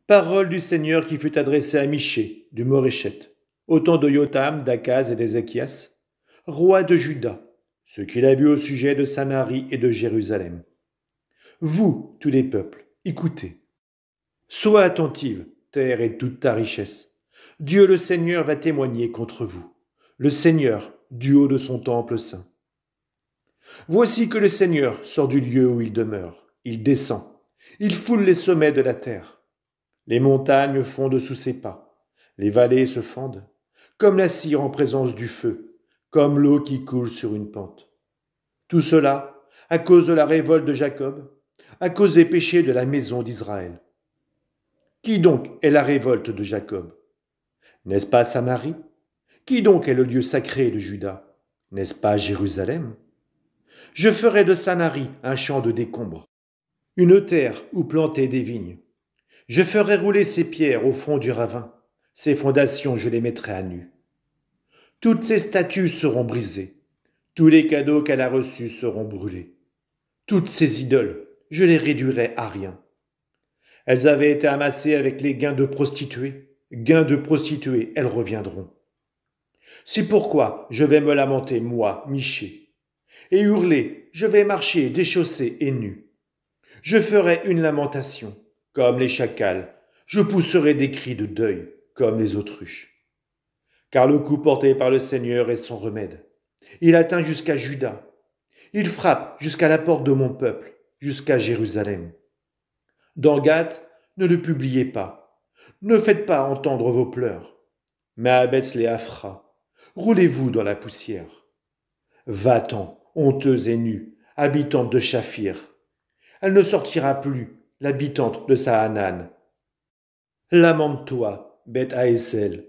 Parole du Seigneur qui fut adressée à Michée, du Moréchet, au temps de Jotham, d'Akaz et d'Ézéchias, roi de Juda, ce qu'il a vu au sujet de Samarie et de Jérusalem. Vous, tous les peuples, écoutez. Sois attentive, terre et toute ta richesse. Dieu le Seigneur va témoigner contre vous. Le Seigneur, du haut de son temple saint. Voici que le Seigneur sort du lieu où il demeure. Il descend. Il foule les sommets de la terre. Les montagnes fondent sous ses pas. Les vallées se fendent, comme la cire en présence du feu, comme l'eau qui coule sur une pente. Tout cela à cause de la révolte de Jacob, à cause des péchés de la maison d'Israël. Qui donc est la révolte de Jacob? N'est-ce pas Samarie? Qui donc est le lieu sacré de Juda? N'est-ce pas Jérusalem? Je ferai de Samarie un champ de décombres, une terre où planter des vignes. Je ferai rouler ses pierres au fond du ravin, ses fondations je les mettrai à nu. Toutes ses statues seront brisées, tous les cadeaux qu'elle a reçus seront brûlés. Toutes ses idoles, je les réduirai à rien. Elles avaient été amassées avec les gains de prostituées, elles reviendront. C'est pourquoi je vais me lamenter, moi, Michée, et hurler, je vais marcher déchaussé et nu. Je ferai une lamentation, comme les chacals, je pousserai des cris de deuil, comme les autruches. Car le coup porté par le Seigneur est son remède. Il atteint jusqu'à Juda. Il frappe jusqu'à la porte de mon peuple, jusqu'à Jérusalem. Dans Gath, ne le publiez pas. Ne faites pas entendre vos pleurs. Mais à Bethléaphra, roulez-vous dans la poussière. Va-t'en, honteuse et nue, habitante de Shaphir. Elle ne sortira plus, l'habitante de Saanan. Lamente-toi, Beth Haësel,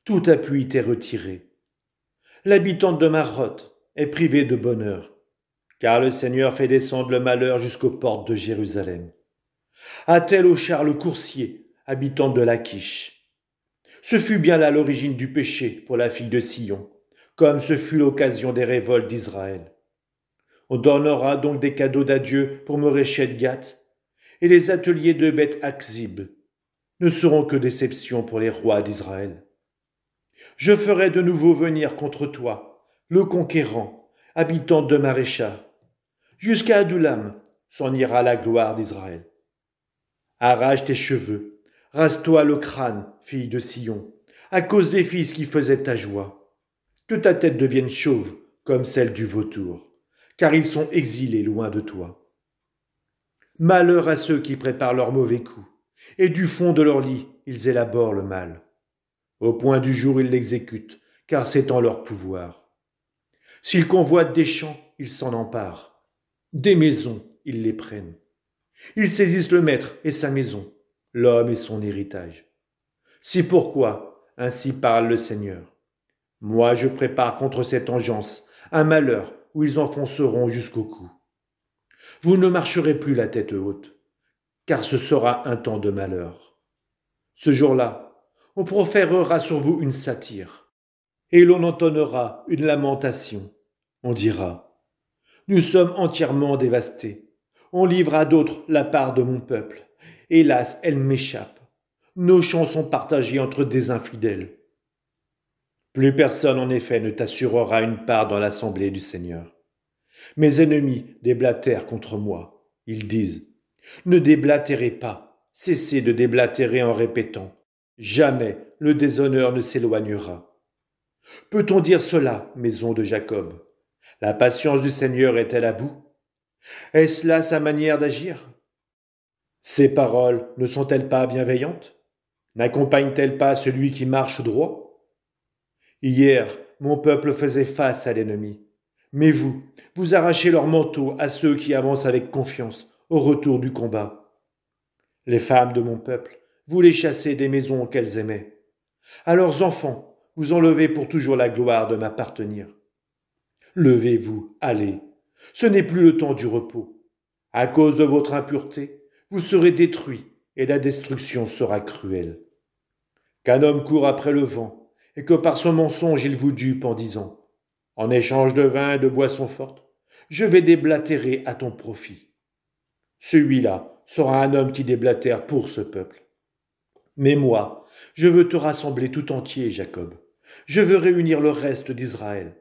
tout appui t'est retiré. L'habitante de Maroth est privée de bonheur, car le Seigneur fait descendre le malheur jusqu'aux portes de Jérusalem. A-t-elle au char le coursier, habitante de Lachish? Ce fut bien là l'origine du péché pour la fille de Sion, comme ce fut l'occasion des révoltes d'Israël. On donnera donc des cadeaux d'adieu pour Moréchet Gath, et les ateliers de Beth Akzib ne seront que déception pour les rois d'Israël. Je ferai de nouveau venir contre toi le conquérant, habitant de Marécha. Jusqu'à Adullam s'en ira la gloire d'Israël. Arrache tes cheveux, rase-toi le crâne, fille de Sion, à cause des fils qui faisaient ta joie. Que ta tête devienne chauve comme celle du vautour, car ils sont exilés loin de toi. Malheur à ceux qui préparent leurs mauvais coups, et du fond de leur lit ils élaborent le mal. Au point du jour ils l'exécutent, car c'est en leur pouvoir. S'ils convoitent des champs, ils s'en emparent. Des maisons, ils les prennent. Ils saisissent le maître et sa maison, l'homme et son héritage. C'est pourquoi, ainsi parle le Seigneur. Moi je prépare contre cette engeance un malheur où ils enfonceront jusqu'au cou. Vous ne marcherez plus la tête haute, car ce sera un temps de malheur. Ce jour-là, on proférera sur vous une satire, et l'on entonnera une lamentation. On dira, nous sommes entièrement dévastés. On livre à d'autres la part de mon peuple. Hélas, elle m'échappe. Nos champs sont partagés entre des infidèles. Plus personne, en effet, ne t'assurera une part dans l'assemblée du Seigneur. Mes ennemis déblatèrent contre moi. Ils disent, ne déblatérez pas, cessez de déblatérer en répétant, jamais le déshonneur ne s'éloignera. Peut-on dire cela, maison de Jacob? La patience du Seigneur est-elle à bout? Est-ce là sa manière d'agir? Ses paroles ne sont-elles pas bienveillantes? N'accompagnent-elles pas celui qui marche droit? Hier, mon peuple faisait face à l'ennemi. Mais vous, vous arrachez leur manteau à ceux qui avancent avec confiance au retour du combat. Les femmes de mon peuple, vous les chassez des maisons qu'elles aimaient. À leurs enfants, vous enlevez pour toujours la gloire de m'appartenir. Levez-vous, allez, ce n'est plus le temps du repos. À cause de votre impureté, vous serez détruits et la destruction sera cruelle. Qu'un homme court après le vent et que par son mensonge il vous dupe en disant « En échange de vin et de boissons fortes, je vais déblatérer à ton profit. » Celui-là sera un homme qui déblatère pour ce peuple. Mais moi, je veux te rassembler tout entier, Jacob. Je veux réunir le reste d'Israël.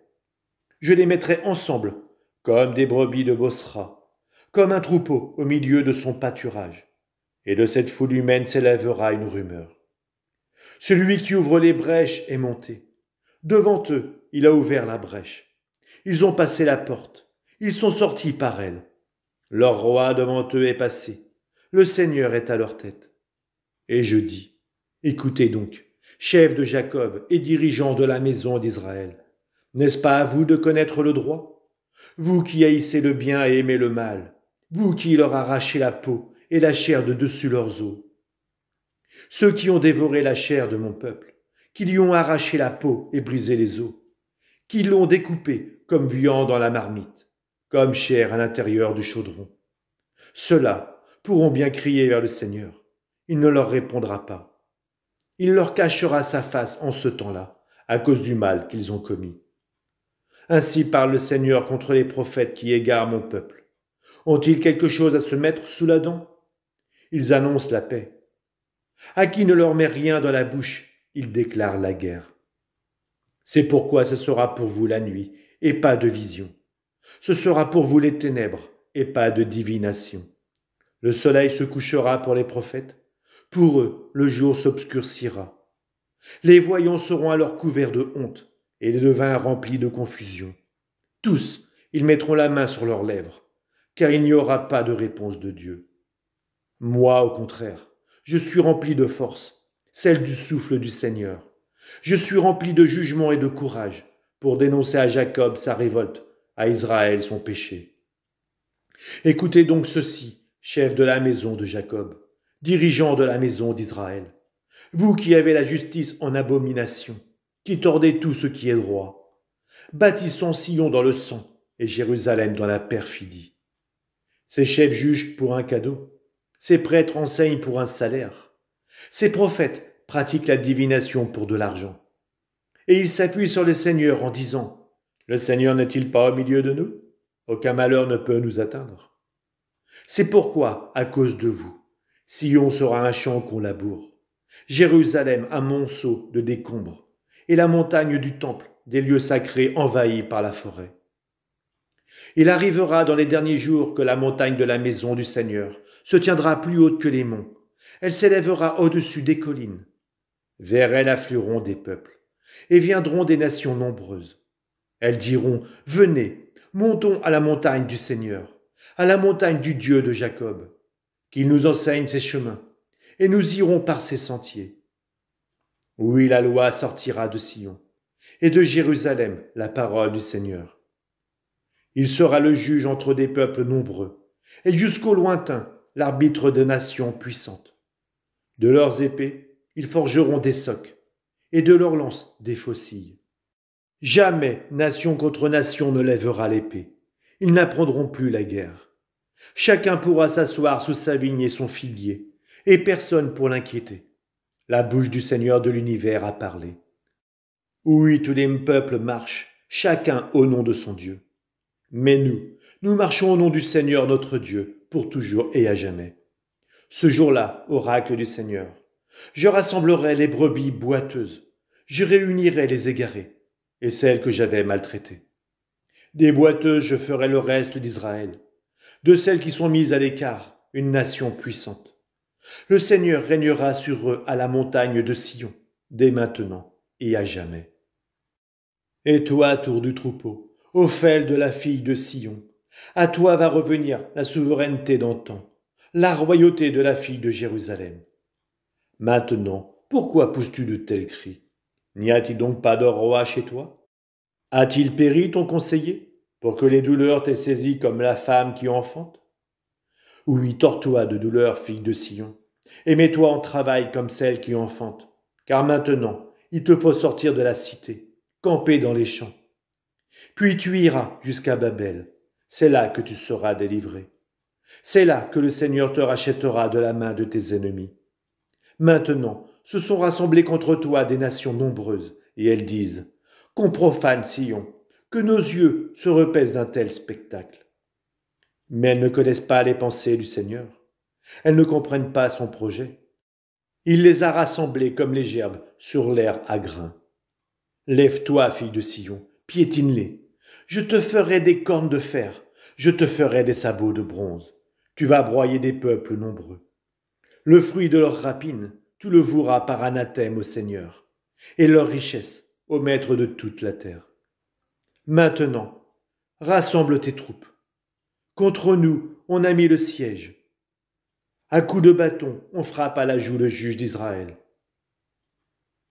Je les mettrai ensemble, comme des brebis de Bosra, comme un troupeau au milieu de son pâturage. Et de cette foule humaine s'élèvera une rumeur. Celui qui ouvre les brèches est monté. Devant eux, il a ouvert la brèche. Ils ont passé la porte. Ils sont sortis par elle. Leur roi devant eux est passé. Le Seigneur est à leur tête. Et je dis, écoutez donc, chefs de Jacob et dirigeants de la maison d'Israël, n'est-ce pas à vous de connaître le droit? Vous qui haïssez le bien et aimez le mal, vous qui leur arrachez la peau et la chair de dessus leurs os. Ceux qui ont dévoré la chair de mon peuple, qui lui ont arraché la peau et brisé les os, qui l'ont découpée comme viande dans la marmite, comme chair à l'intérieur du chaudron. Ceux-là pourront bien crier vers le Seigneur. Il ne leur répondra pas. Il leur cachera sa face en ce temps-là, à cause du mal qu'ils ont commis. Ainsi parle le Seigneur contre les prophètes qui égarent mon peuple. Ont-ils quelque chose à se mettre sous la dent? Ils annoncent la paix. À qui ne leur met rien dans la bouche, ils déclarent la guerre. C'est pourquoi ce sera pour vous la nuit, et pas de vision. Ce sera pour vous les ténèbres, et pas de divination. Le soleil se couchera pour les prophètes. Pour eux, le jour s'obscurcira. Les voyants seront alors couverts de honte, et les devins remplis de confusion. Tous, ils mettront la main sur leurs lèvres, car il n'y aura pas de réponse de Dieu. Moi, au contraire, je suis rempli de force, celle du souffle du Seigneur. Je suis rempli de jugement et de courage pour dénoncer à Jacob sa révolte, à Israël son péché. Écoutez donc ceci, chefs de la maison de Jacob, dirigeants de la maison d'Israël, vous qui avez la justice en abomination, qui tordez tout ce qui est droit. Bâtissons Sion dans le sang et Jérusalem dans la perfidie. Ces chefs jugent pour un cadeau, ces prêtres enseignent pour un salaire, ces prophètes pratiquent la divination pour de l'argent. Et ils s'appuient sur le Seigneur en disant, « Le Seigneur n'est-il pas au milieu de nous? Aucun malheur ne peut nous atteindre. » C'est pourquoi, à cause de vous, Sion sera un champ qu'on laboure, Jérusalem un monceau de décombres, et la montagne du temple des lieux sacrés envahis par la forêt. Il arrivera dans les derniers jours que la montagne de la maison du Seigneur se tiendra plus haute que les monts, elle s'élèvera au-dessus des collines. Vers elle afflueront des peuples, et viendront des nations nombreuses. Elles diront, « Venez, montons à la montagne du Seigneur, à la montagne du Dieu de Jacob, qu'il nous enseigne ses chemins, et nous irons par ses sentiers. » Oui, la loi sortira de Sion, et de Jérusalem la parole du Seigneur. Il sera le juge entre des peuples nombreux, et jusqu'au lointain l'arbitre de nations puissantes. De leurs épées, ils forgeront des socs, et de leurs lances des faucilles. Jamais nation contre nation ne lèvera l'épée. Ils n'apprendront plus la guerre. Chacun pourra s'asseoir sous sa vigne et son figuier, et personne pour l'inquiéter. La bouche du Seigneur de l'univers a parlé. Oui, tous les peuples marchent, chacun au nom de son Dieu. Mais nous marchons au nom du Seigneur notre Dieu, pour toujours et à jamais. Ce jour-là, oracle du Seigneur, je rassemblerai les brebis boiteuses, je réunirai les égarés, et celles que j'avais maltraitées. Des boiteuses je ferai le reste d'Israël, de celles qui sont mises à l'écart, une nation puissante. Le Seigneur régnera sur eux à la montagne de Sion, dès maintenant et à jamais. Et toi, tour du troupeau, Ophel de la fille de Sion, à toi va revenir la souveraineté d'antan, la royauté de la fille de Jérusalem. Maintenant, pourquoi pousses-tu de tels cris? N'y a-t-il donc pas de roi chez toi? A-t-il péri ton conseiller, pour que les douleurs t'aient saisi comme la femme qui enfante? Oui, tords-toi de douleur, fille de Sion, et mets-toi en travail comme celle qui enfante, car maintenant, il te faut sortir de la cité, camper dans les champs. Puis tu iras jusqu'à Babel, c'est là que tu seras délivré. C'est là que le Seigneur te rachètera de la main de tes ennemis. Maintenant, se sont rassemblées contre toi des nations nombreuses, et elles disent, « Qu'on profane Sion, que nos yeux se repaissent d'un tel spectacle. » Mais elles ne connaissent pas les pensées du Seigneur. Elles ne comprennent pas son projet. Il les a rassemblés comme les gerbes sur l'air à grains. Lève-toi, fille de Sion, piétine-les. Je te ferai des cornes de fer, je te ferai des sabots de bronze. Tu vas broyer des peuples nombreux. Le fruit de leur rapine, tu le voueras par anathème au Seigneur, et leur richesse au maître de toute la terre. Maintenant, rassemble tes troupes. Contre nous, on a mis le siège. À coups de bâton, on frappe à la joue le juge d'Israël.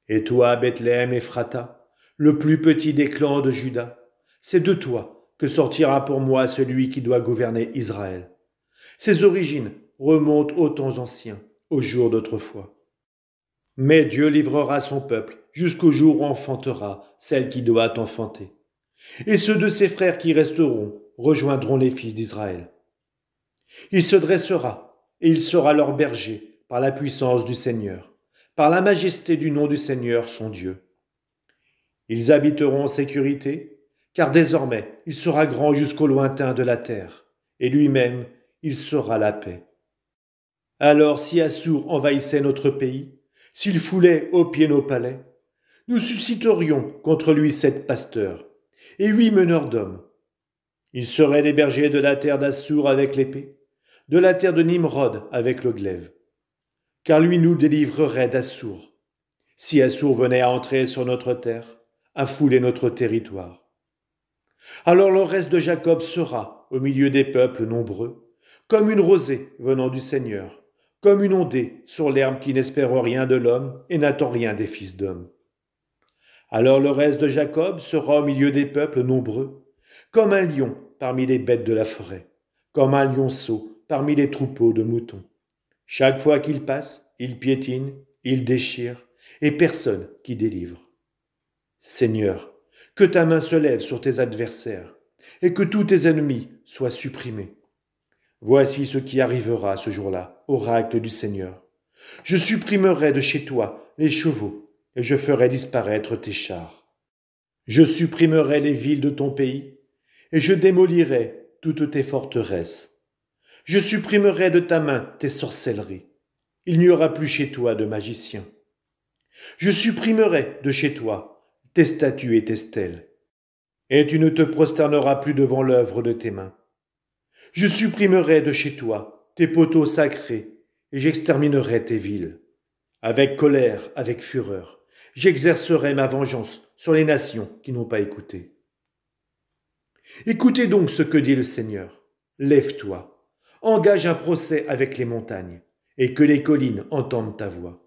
Et toi, Bethléem Ephrata, le plus petit des clans de Juda, c'est de toi que sortira pour moi celui qui doit gouverner Israël. Ses origines remontent aux temps anciens, aux jours d'autrefois. Mais Dieu livrera son peuple jusqu'au jour où enfantera celle qui doit enfanter. Et ceux de ses frères qui resteront rejoindront les fils d'Israël. Il se dressera et il sera leur berger par la puissance du Seigneur, par la majesté du nom du Seigneur son Dieu. Ils habiteront en sécurité, car désormais il sera grand jusqu'au lointain de la terre, et lui-même il sera la paix. Alors si Assur envahissait notre pays, s'il foulait aux pieds nos palais, nous susciterions contre lui 7 pasteurs et 8 meneurs d'hommes. Ils seraient les bergers de la terre d'Assur avec l'épée, de la terre de Nimrod avec le glaive. Car lui nous délivrerait d'Assur, si Assur venait à entrer sur notre terre, à fouler notre territoire. Alors le reste de Jacob sera, au milieu des peuples nombreux, comme une rosée venant du Seigneur, comme une ondée sur l'herbe qui n'espère rien de l'homme et n'attend rien des fils d'hommes. Alors le reste de Jacob sera au milieu des peuples nombreux, comme un lion parmi les bêtes de la forêt, comme un lionceau parmi les troupeaux de moutons. Chaque fois qu'il passe, il piétine, il déchire, et personne qui délivre. Seigneur, que ta main se lève sur tes adversaires, et que tous tes ennemis soient supprimés. Voici ce qui arrivera ce jour-là, oracle du Seigneur. Je supprimerai de chez toi les chevaux, et je ferai disparaître tes chars. Je supprimerai les villes de ton pays, et je démolirai toutes tes forteresses. Je supprimerai de ta main tes sorcelleries. Il n'y aura plus chez toi de magiciens. Je supprimerai de chez toi tes statues et tes stèles, et tu ne te prosterneras plus devant l'œuvre de tes mains. Je supprimerai de chez toi tes poteaux sacrés, et j'exterminerai tes villes. Avec colère, avec fureur, j'exercerai ma vengeance sur les nations qui n'ont pas écouté. Écoutez donc ce que dit le Seigneur. Lève-toi, engage un procès avec les montagnes, et que les collines entendent ta voix.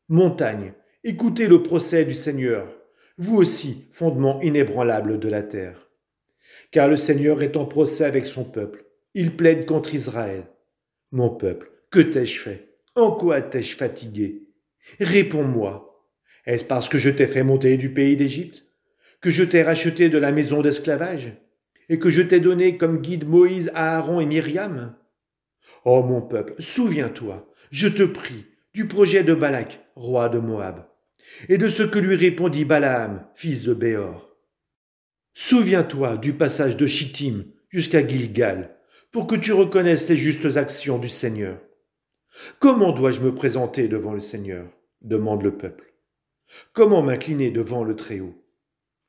Montagnes, écoutez le procès du Seigneur, vous aussi, fondement inébranlable de la terre. Car le Seigneur est en procès avec son peuple, il plaide contre Israël. Mon peuple, que t'ai-je fait? En quoi t'ai-je fatigué? Réponds-moi. Est-ce parce que je t'ai fait monter du pays d'Égypte? Que je t'ai racheté de la maison d'esclavage? Et que je t'ai donné comme guide Moïse, Aaron et Myriam? Oh mon peuple, souviens-toi, je te prie, du projet de Balak, roi de Moab, et de ce que lui répondit Balaam, fils de Béor. Souviens-toi du passage de Chittim jusqu'à Gilgal, pour que tu reconnaisses les justes actions du Seigneur. Comment dois-je me présenter devant le Seigneur? Demande le peuple. Comment m'incliner devant le Très-Haut?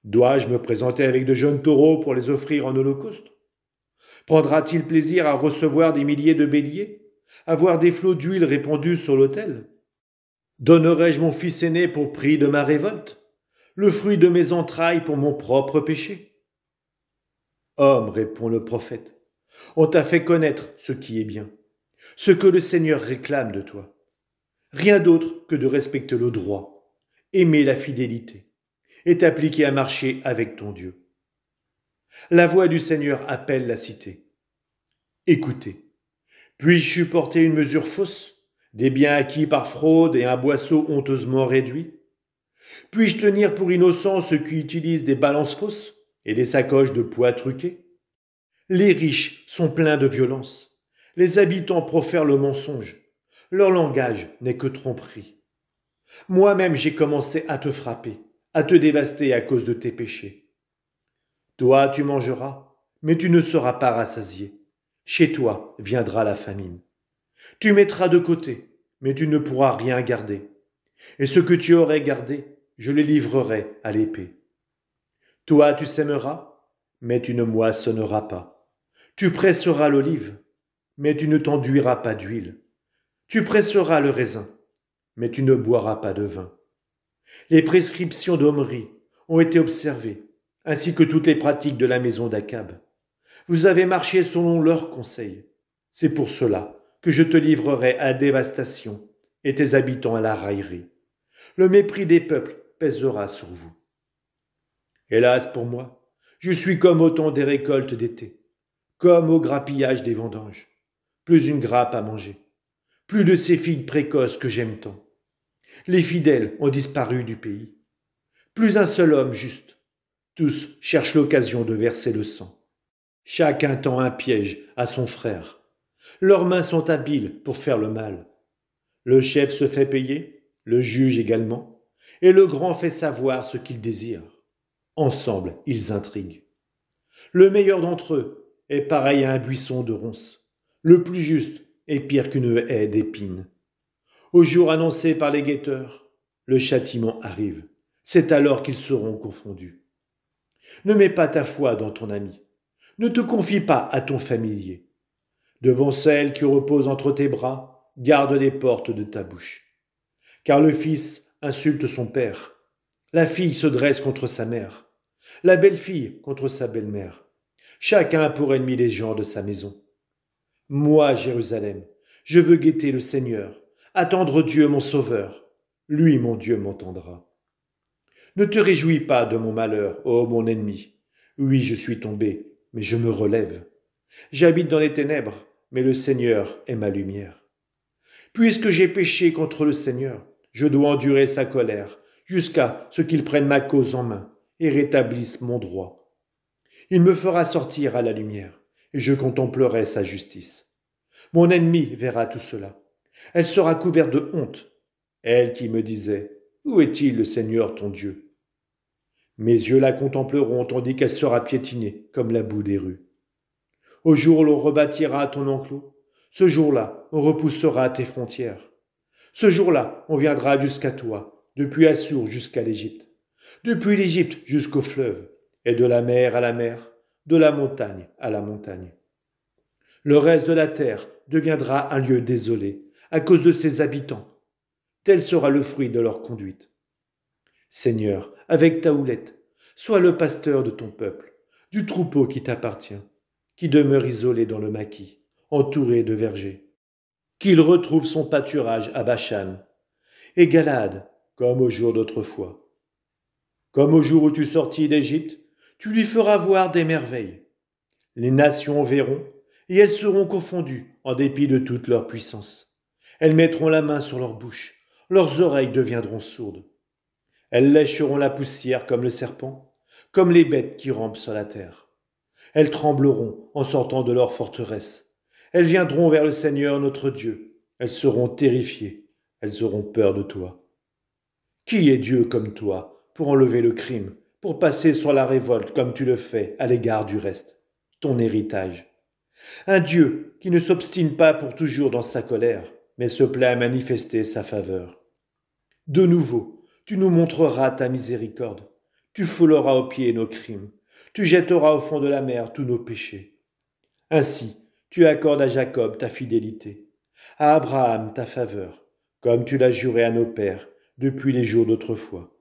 Dois-je me présenter avec de jeunes taureaux pour les offrir en holocauste? Prendra-t-il plaisir à recevoir des milliers de béliers, à voir des flots d'huile répandus sur l'autel? Donnerai-je mon fils aîné pour prix de ma révolte, le fruit de mes entrailles pour mon propre péché? Homme, répond le prophète, on t'a fait connaître ce qui est bien, ce que le Seigneur réclame de toi. Rien d'autre que de respecter le droit, aimer la fidélité et t'appliquer à marcher avec ton Dieu. La voix du Seigneur appelle la cité. Écoutez, puis-je supporter une mesure fausse, des biens acquis par fraude et un boisseau honteusement réduit? Puis-je tenir pour innocents ceux qui utilisent des balances fausses et des sacoches de poids truquées? Les riches sont pleins de violence, les habitants profèrent le mensonge, leur langage n'est que tromperie. Moi-même j'ai commencé à te frapper, à te dévaster à cause de tes péchés. Toi tu mangeras, mais tu ne seras pas rassasié. Chez toi viendra la famine. Tu mettras de côté, mais tu ne pourras rien garder. Et ce que tu aurais gardé, je le livrerai à l'épée. Toi, tu sèmeras, mais tu ne moissonneras pas. Tu presseras l'olive, mais tu ne t'enduiras pas d'huile. Tu presseras le raisin, mais tu ne boiras pas de vin. Les prescriptions d'Omri ont été observées, ainsi que toutes les pratiques de la maison d'Akab. Vous avez marché selon leurs conseils. C'est pour cela que je te livrerai à la dévastation et tes habitants à la raillerie. Le mépris des peuples pèsera sur vous. Hélas pour moi, je suis comme au temps des récoltes d'été, comme au grappillage des vendanges. Plus une grappe à manger, plus de ces filles précoces que j'aime tant. Les fidèles ont disparu du pays. Plus un seul homme juste. Tous cherchent l'occasion de verser le sang. Chacun tend un piège à son frère. Leurs mains sont habiles pour faire le mal. Le chef se fait payer, le juge également, et le grand fait savoir ce qu'il désire. Ensemble, ils intriguent. Le meilleur d'entre eux est pareil à un buisson de ronces. Le plus juste est pire qu'une haie d'épines. Au jour annoncé par les guetteurs, le châtiment arrive. C'est alors qu'ils seront confondus. Ne mets pas ta foi dans ton ami. Ne te confie pas à ton familier. Devant celle qui repose entre tes bras, garde les portes de ta bouche. Car le fils insulte son père. La fille se dresse contre sa mère. La belle-fille contre sa belle-mère. Chacun a pour ennemi les gens de sa maison. Moi, Jérusalem, je veux guetter le Seigneur, attendre Dieu mon Sauveur. Lui, mon Dieu, m'entendra. Ne te réjouis pas de mon malheur, ô mon ennemi. Oui, je suis tombé, mais je me relève. J'habite dans les ténèbres, mais le Seigneur est ma lumière. Puisque j'ai péché contre le Seigneur, je dois endurer sa colère, jusqu'à ce qu'il prenne ma cause en main et rétablisse mon droit. Il me fera sortir à la lumière, et je contemplerai sa justice. Mon ennemi verra tout cela. Elle sera couverte de honte, elle qui me disait « Où est-il le Seigneur ton Dieu ?» Mes yeux la contempleront tandis qu'elle sera piétinée comme la boue des rues. Au jour où l'on rebâtira ton enclos, ce jour-là, on repoussera tes frontières. Ce jour-là, on viendra jusqu'à toi, depuis Assur jusqu'à l'Égypte, depuis l'Égypte jusqu'au fleuve, et de la mer à la mer, de la montagne à la montagne. Le reste de la terre deviendra un lieu désolé, à cause de ses habitants. Tel sera le fruit de leur conduite. Seigneur, avec ta houlette, sois le pasteur de ton peuple, du troupeau qui t'appartient, qui demeure isolé dans le maquis, entouré de vergers. Qu'il retrouve son pâturage à Bachan, et Galade, comme au jour d'autrefois. Comme au jour où tu sortis d'Égypte, tu lui feras voir des merveilles. Les nations verront, et elles seront confondues en dépit de toute leur puissance. Elles mettront la main sur leur bouche, leurs oreilles deviendront sourdes. Elles lécheront la poussière comme le serpent, comme les bêtes qui rampent sur la terre. Elles trembleront en sortant de leur forteresse. Elles viendront vers le Seigneur notre Dieu. Elles seront terrifiées. Elles auront peur de toi. Qui est Dieu comme toi pour enlever le crime, pour passer sur la révolte comme tu le fais à l'égard du reste, ton héritage? Un Dieu qui ne s'obstine pas pour toujours dans sa colère, mais se plaît à manifester sa faveur. De nouveau, tu nous montreras ta miséricorde. Tu fouleras aux pieds nos crimes. Tu jetteras au fond de la mer tous nos péchés. Ainsi, tu accordes à Jacob ta fidélité, à Abraham ta faveur, comme tu l'as juré à nos pères depuis les jours d'autrefois.